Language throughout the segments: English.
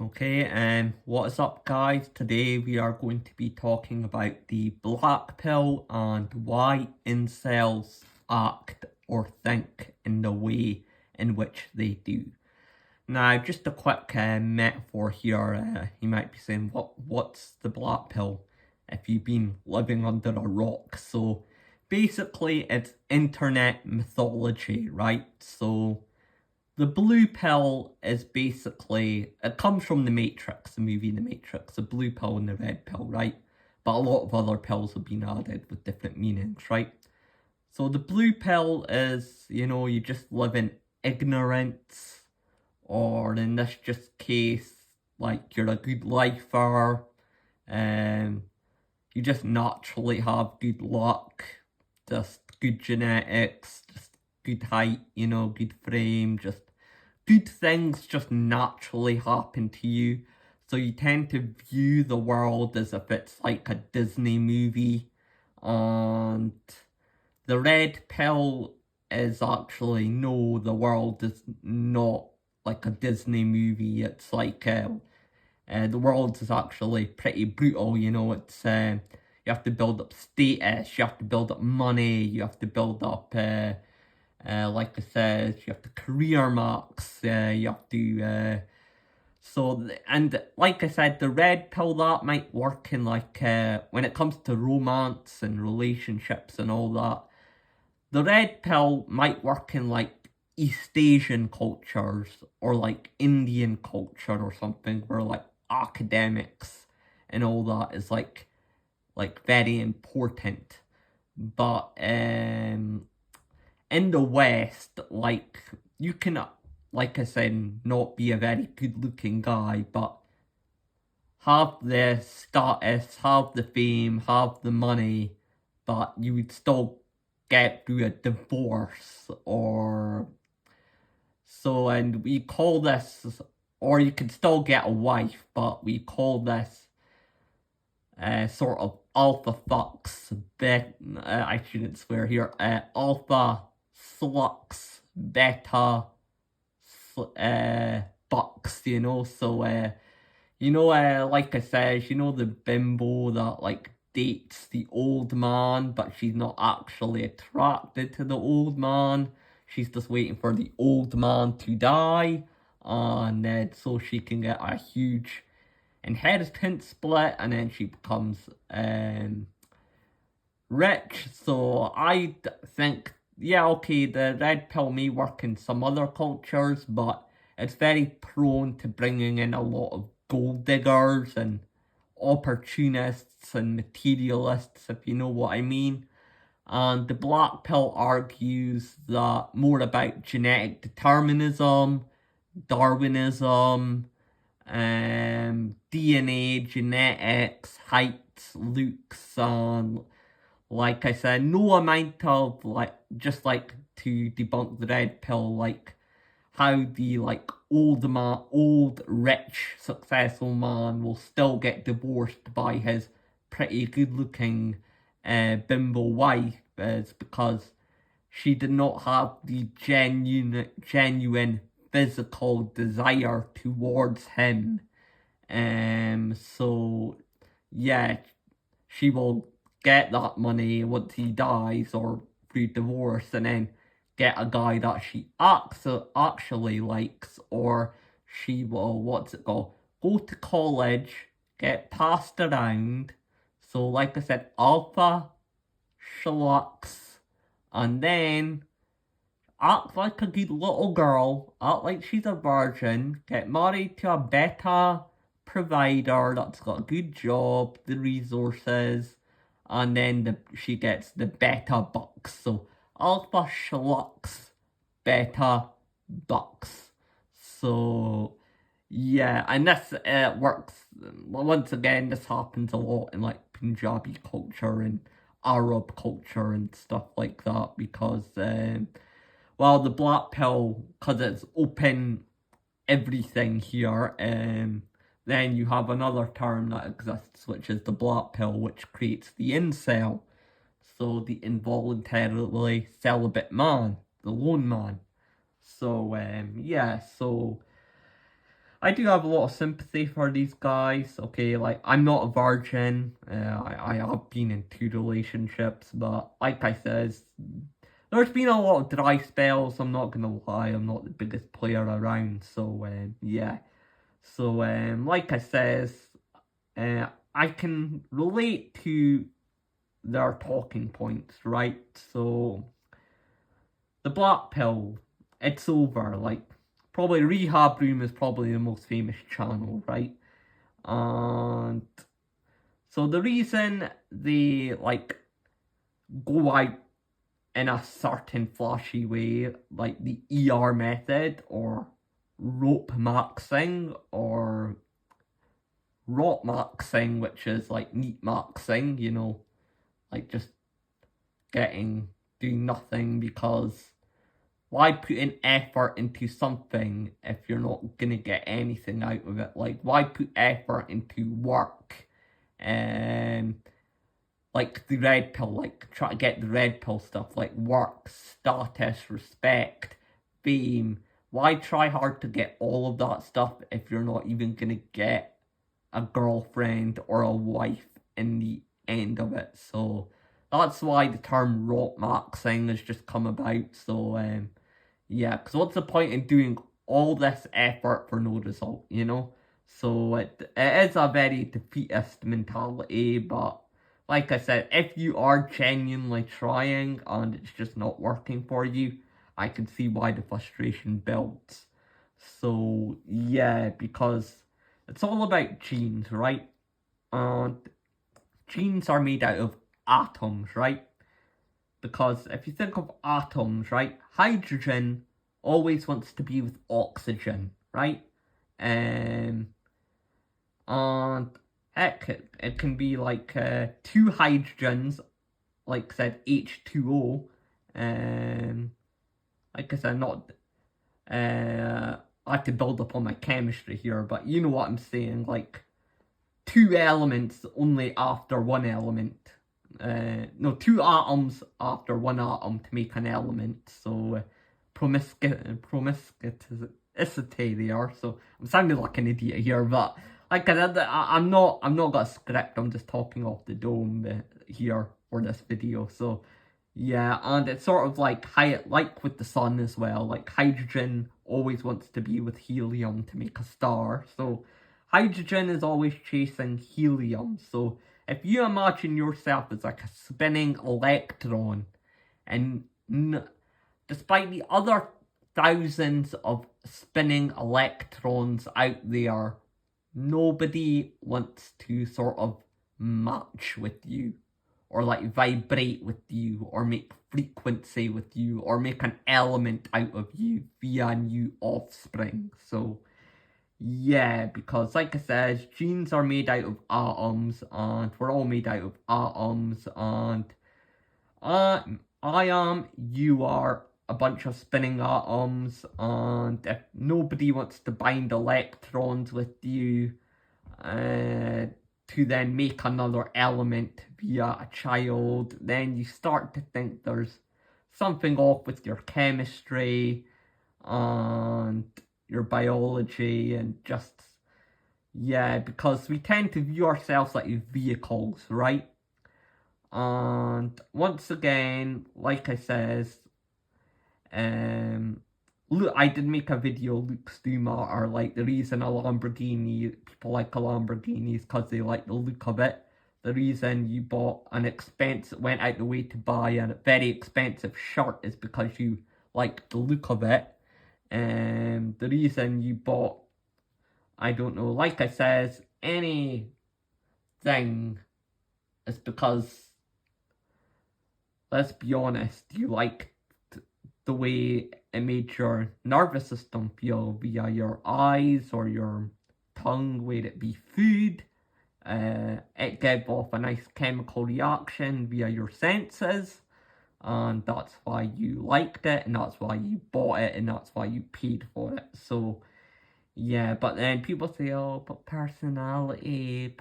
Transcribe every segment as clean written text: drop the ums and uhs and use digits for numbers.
Okay, what is up, guys? Today we are going to be talking about the black pill and why incels act or think in the way in which they do. Now, just a quick metaphor here. You might be saying, what's the black pill? If you've been living under a rock. So basically, it's internet mythology, right? So the blue pill is basically, it comes from the Matrix, the movie The Matrix, the blue pill and the red pill, right? But a lot of other pills have been added with different meanings, right? So the blue pill is, you just live in ignorance, or in this just case, like you're a good lifer, and you just naturally have good luck, just good genetics, just good height, good frame, just good things just naturally happen to you. So you tend to view the world as if it's like a Disney movie. And the red pill is actually, no, the world is not like a Disney movie. It's like the world is actually pretty brutal, it's you have to build up status, you have to build up money, you have to build up like I said, you have to career marks, you have to and like I said, the red pill, that might work in like when it comes to romance and relationships and all that. The red pill might work in like East Asian cultures or like Indian culture or something, where like academics and all that is like very important. But in the West, like you can, like I said, not be a very good looking guy, but have the status, have the fame, have the money, but you would still get through a divorce or so. And we call this, or you could still get a wife, but we call this sort of alpha fucks, I shouldn't swear here, alpha slucks, beta bucks, so like I said, the bimbo that like dates the old man, but she's not actually attracted to the old man. She's just waiting for the old man to die, and then so she can get a huge inheritance split, and then she becomes rich. So I think, yeah, okay, the red pill may work in some other cultures, but it's very prone to bringing in a lot of gold diggers and opportunists and materialists, if you know what I mean. And the black pill argues that more about genetic determinism, Darwinism, DNA, genetics, heights, looks, and like I said, no amount of just like to debunk the red pill, like how the old rich successful man will still get divorced by his pretty good looking bimbo wife is because she did not have the genuine physical desire towards him. So yeah, she will get that money once he dies or through divorce, and then get a guy that she actually likes, or she will, what's it called, go to college, get passed around. So like I said, alpha schlucks, and then act like a good little girl, act like she's a virgin, get married to a beta provider that's got a good job, the resources, and then she gets the beta bucks. So alpha schlucks, beta bucks. So yeah, and this works. Once again, this happens a lot in like Punjabi culture and Arab culture and stuff like that, because well, the black pill, because it's open everything here, then you have another term that exists, which is the black pill, which creates the incel. So the involuntarily celibate man, the lone man. So yeah, so I do have a lot of sympathy for these guys, okay? Like, I'm not a virgin. I have been in 2 relationships, but like I says, there's been a lot of dry spells, I'm not gonna lie. I'm not the biggest player around, so, yeah. So, like I says, I can relate to their talking points, right? So, the black pill, it's over. Like, probably Rehab Room is probably the most famous channel, right? And so the reason they like go out in a certain flashy way, like the ER method or rope maxing or rot maxing, which is like neat maxing, you know, like just doing nothing, because why put in effort into something if you're not gonna get anything out of it? Like, why put effort into work? Like the red pill, like try to get the red pill stuff, like work, status, respect, fame. Why try hard to get all of that stuff if you're not even gonna get a girlfriend or a wife in the end of it? So that's why the term rot maxing has just come about. So yeah, because what's the point in doing all this effort for no result, you know? So it is a very defeatist mentality, but like I said, if you are genuinely trying and it's just not working for you, I can see why the frustration builds. So yeah, because it's all about genes, right? And genes are made out of atoms, right? Because if you think of atoms, right, hydrogen always wants to be with oxygen, right? And it can be like 2 hydrogens, like I said, H2O. Like I said, not I have to build up on my chemistry here, but you know what I'm saying. Like 2 elements only after 1 element. No, 2 atoms after 1 atom to make an element. So promiscuity they are. So I'm sounding like an idiot here, but like I said, I'm not got a script. I'm just talking off the dome here for this video. So yeah, and it's sort of like like with the sun as well. Like hydrogen always wants to be with helium to make a star. So hydrogen is always chasing helium. So if you imagine yourself as like a spinning electron, and despite the other thousands of spinning electrons out there, nobody wants to sort of match with you, or like vibrate with you, or make frequency with you, or make an element out of you via new offspring. So yeah, because like I said, genes are made out of atoms, and we're all made out of atoms, and I am, you are a bunch of spinning atoms, and if nobody wants to bind electrons with you to then make another element via a child, then you start to think there's something off with your chemistry and your biology, and just, yeah, because we tend to view ourselves like vehicles, right? And once again, like I says, look, I did make a video, looks do matter. Like, the reason a Lamborghini, people like a Lamborghini is because they like the look of it. The reason you bought went out the way to buy a very expensive shirt is because you like the look of it. The reason you bought, I don't know, like I says, anything is because, let's be honest, you liked the way it made your nervous system feel via your eyes or your tongue, whether it be food. It gave off a nice chemical reaction via your senses, and that's why you liked it, and that's why you bought it, and that's why you paid for it. So yeah, but then people say, oh, but personality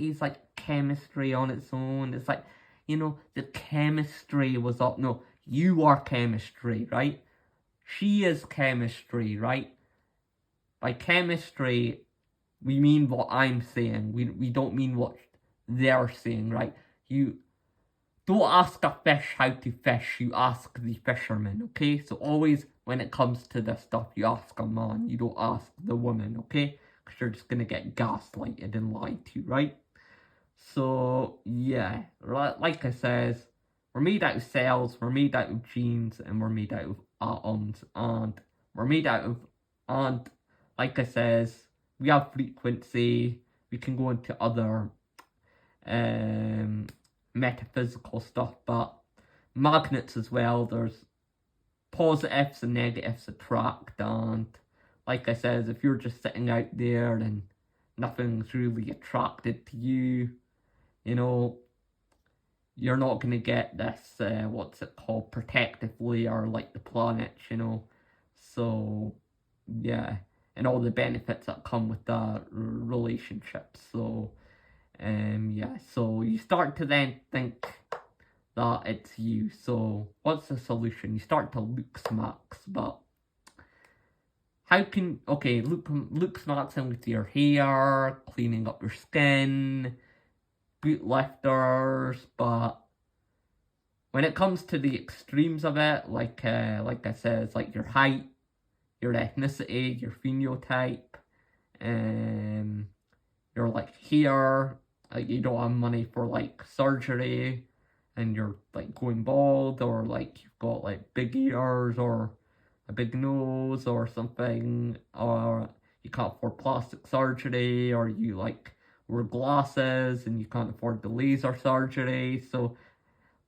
is like chemistry on its own. It's like, you know, the chemistry was up. No, you are chemistry, right? She is chemistry, right? by chemistry, we mean what I'm saying. We don't mean what they're saying, right? You don't ask a fish how to fish, you ask the fisherman, okay? So always, when it comes to this stuff, you ask a man, you don't ask the woman, okay? Because you're just going to get gaslighted and lied to, right? So, yeah, like I says, we're made out of cells, we're made out of genes, and we're made out of atoms, and we're made out of, and like I says, we have frequency, we can go into other metaphysical stuff, but magnets as well, there's positives and negatives attract, and like I says, if you're just sitting out there and nothing's really attracted to you, you know, you're not going to get this, what's it called, protective layer like the planets, you know. So, yeah, and all the benefits that come with that relationship. So, yeah, so you start to then think that it's you. So, what's the solution? You start to MatrixMax, but how can, okay, MatrixMaxxing with your hair, cleaning up your skin, boot lifters, but when it comes to the extremes of it, like I said, it's like your height, your ethnicity, your phenotype, your like hair, like you don't have money for like surgery, and you're like going bald, or like you've got like big ears or a big nose or something, or you can't afford plastic surgery, or you like wear glasses and you can't afford the laser surgery. So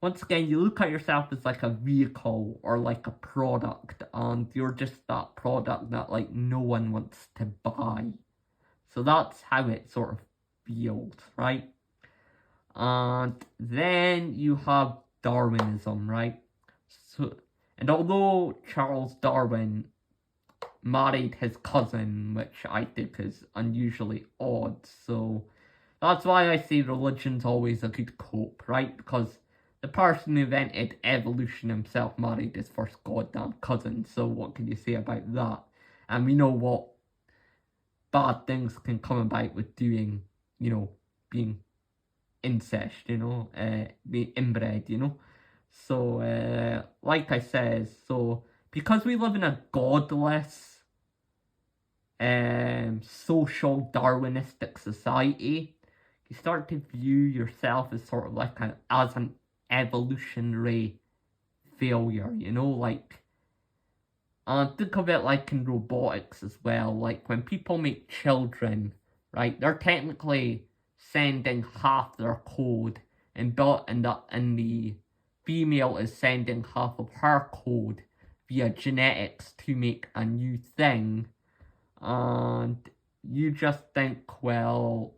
once again, you look at yourself as like a vehicle or like a product, and you're just that product that like no one wants to buy. So that's how it sort of feels, right? And then you have Darwinism, right? So, and although Charles Darwin married his cousin, which I think is unusually odd, so that's why I say religion's always a good cope, right? Because the person who invented evolution himself married his first goddamn cousin, so what can you say about that? And we know what bad things can come about with doing, you know, being incest, you know, being inbred, you know. So, like I said, so because we live in a godless, social Darwinistic society, you start to view yourself as sort of like as an evolutionary failure, you know, like, and think of it like in robotics as well, like when people make children, right, they're technically sending half their code, and the female is sending half of her code via genetics to make a new thing, and you just think, well,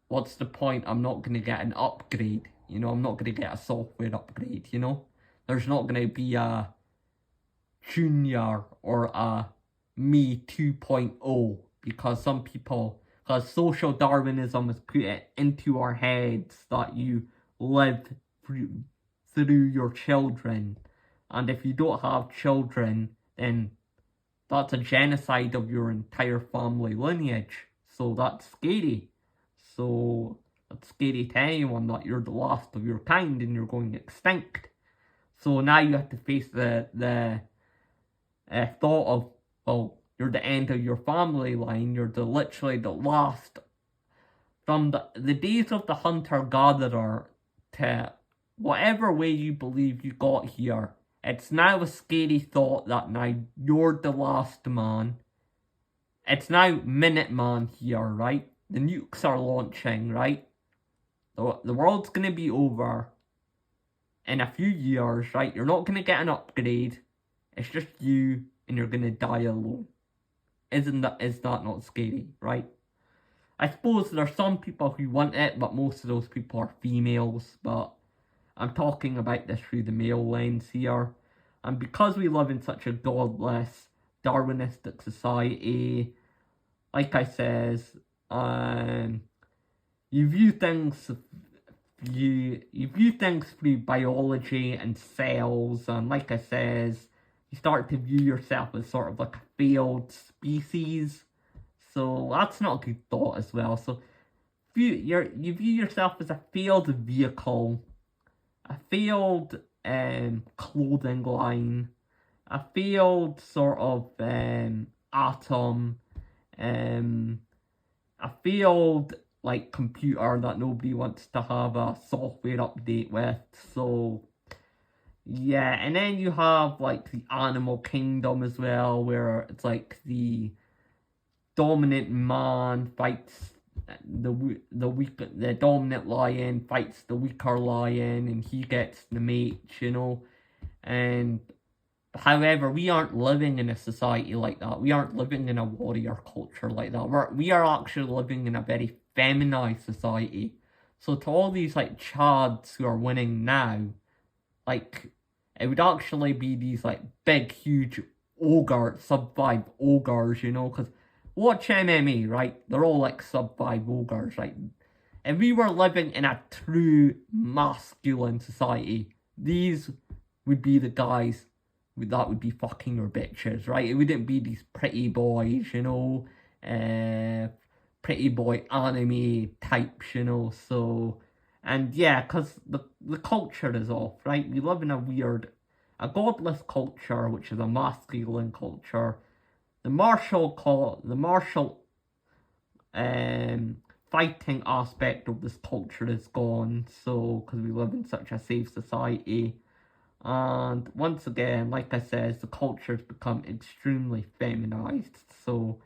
what's the point? I'm not going to get an upgrade, you know, I'm not going to get a software upgrade, you know, there's not going to be a Junior or a Me 2.0, because because social Darwinism has put it into our heads that you live through your children, and if you don't have children, then that's a genocide of your entire family lineage. So that's scary. So it's scary to anyone that you're the last of your kind and you're going extinct. So now you have to face the thought of, well, you're the end of your family line, you're literally the last. From the days of the hunter-gatherer to whatever way you believe you got here, it's now a scary thought that now you're the last man. It's now Minuteman here, right? The nukes are launching, right? The world's going to be over in a few years, right? You're not going to get an upgrade. It's just you, and you're going to die alone. Is that not scary, right? I suppose there's some people who want it, but most of those people are females, but I'm talking about this through the male lens here. And because we live in such a godless, Darwinistic society, like I says, you view things through biology and cells, and like I says, you start to view yourself as sort of like a failed species. So that's not a good thought as well. So you view yourself as a failed vehicle, a failed clothing line, a failed sort of atom, a failed like computer that nobody wants to have a software update with. So yeah, and then you have like the animal kingdom as well, where it's like the dominant man fights the dominant lion fights the weaker lion, and he gets the mate, you know. And however, we aren't living in a society like that. We aren't living in a warrior culture like that. We are actually living in a very feminized society. So to all these like chads who are winning now, like it would actually be these like big, huge sub-5 ogres, you know, because watch MMA, right? They're all like sub-5 ogres, right? If we were living in a true masculine society, these would be the guys that would be fucking your bitches, right? It wouldn't be these pretty boys, you know, pretty boy anime types, you know. So, and yeah, because the culture is off, right? We live in a godless culture, which is a masculine culture. The martial fighting aspect of this culture is gone. So, because we live in such a safe society. And once again, like I said, the culture has become extremely feminized. So,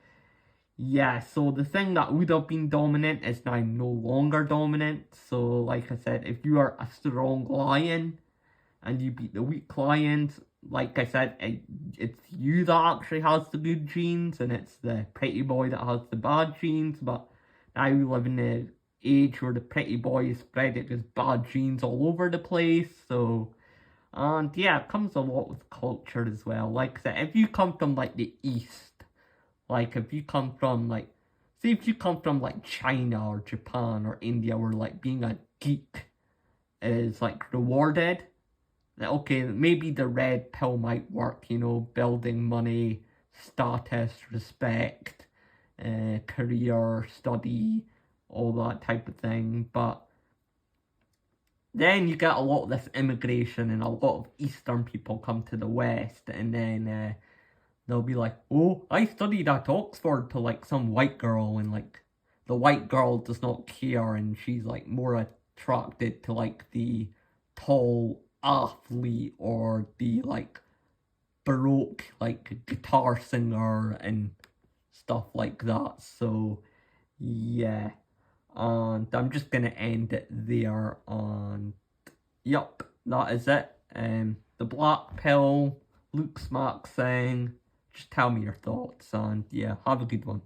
yeah, so the thing that would have been dominant is now no longer dominant. So, like I said, if you are a strong lion and you beat the weak lions, like I said, it's you that actually has the good genes, and it's the pretty boy that has the bad genes. But now we live in an age where the pretty boy is spreading his bad genes all over the place. So, and yeah, it comes a lot with culture as well. Like I said, if you come from like the East, like if you come from like, say if you come from like China or Japan or India, where like being a geek is like rewarded, okay, maybe the red pill might work, you know, building money, status, respect, career, study, all that type of thing. But then you get a lot of this immigration, and a lot of Eastern people come to the West, and then they'll be like, oh, I studied at Oxford, to like some white girl, and like the white girl does not care, and she's like more attracted to like the tall athlete or the like baroque like guitar singer and stuff like that. So yeah, and I'm just gonna end it there. And yup, that is it. The black pill, MatrixMaxxing. Just tell me your thoughts, and yeah, have a good one.